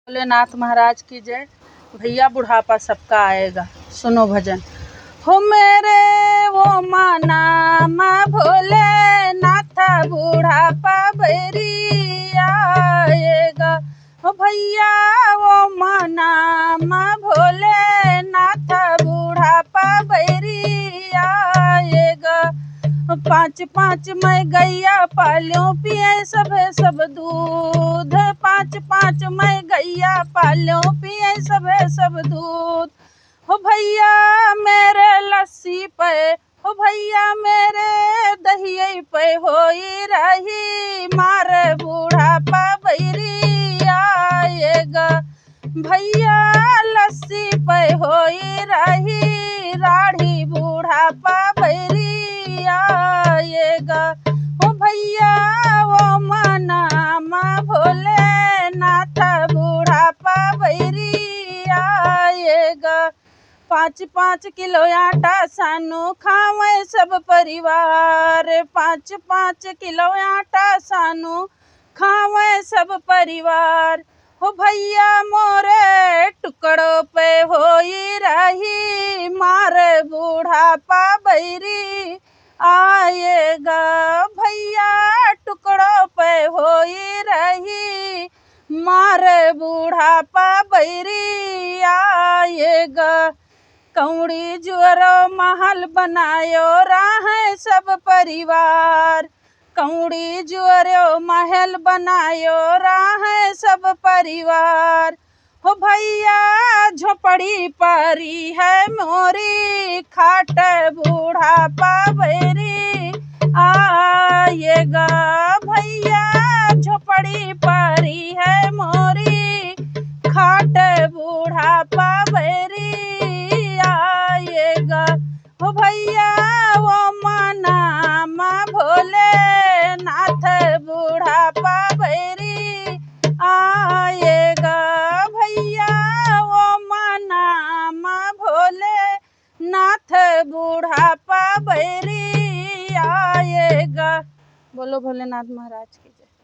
भोलेनाथ महाराज की जय। भैया बुढ़ापा सबका आएगा, सुनो भजन। हो मेरे वो माना माँ भोलेनाथ बुढ़ापा बैरी आएगा। हो भैया वो माना माँ भोलेनाथ बुढ़ापा बैरी आएगा। पाँच पाँच मैं गैया पाल्यों पिए सब दूध। पाँच पाँच मैं गैया पाल्यों पिए सब दूध। हो भैया मेरे लस्सी पे, हो भैया मेरे दही पे होई रही मारे बुढ़ापा बैरी आएगा। भैया लस्सी पे होई रही राढ़ी बुढ़ापा बैरी आएगा। ओ भैया वो माना माँ भोलेनाथ बुढ़ापा बैरी आएगा। 5-5 किलो आटा सानू खावे सब परिवार। 5-5 किलो आटा सानू खावे सब परिवार। हो भैया मोरे टुकड़ों पे होई रही मारे बुढ़ापा बैरी आएगा। भैया टुकड़ों पे होई रही मारे बुढ़ापा बैरी आएगा। कौड़ी जुअरो महल बनायो राहे सब परिवार। कौड़ी जुअरो महल बनायो राहे सब परिवार। हो भैया झोपड़ी परी है मोरी खाट बुढ़ापा बैरी आएगा। भैया झोपड़ी परी है मोरी खाट बुढ़ापा बैरी आएगा। हो भैया वो माना माँ भोलेनाथ बुढ़ापा बैरी आएगा। भैया वो माना माँ भोलेनाथ बुढ़ापा बैरी आएगा। बोलो भोलेनाथ महाराज की जय।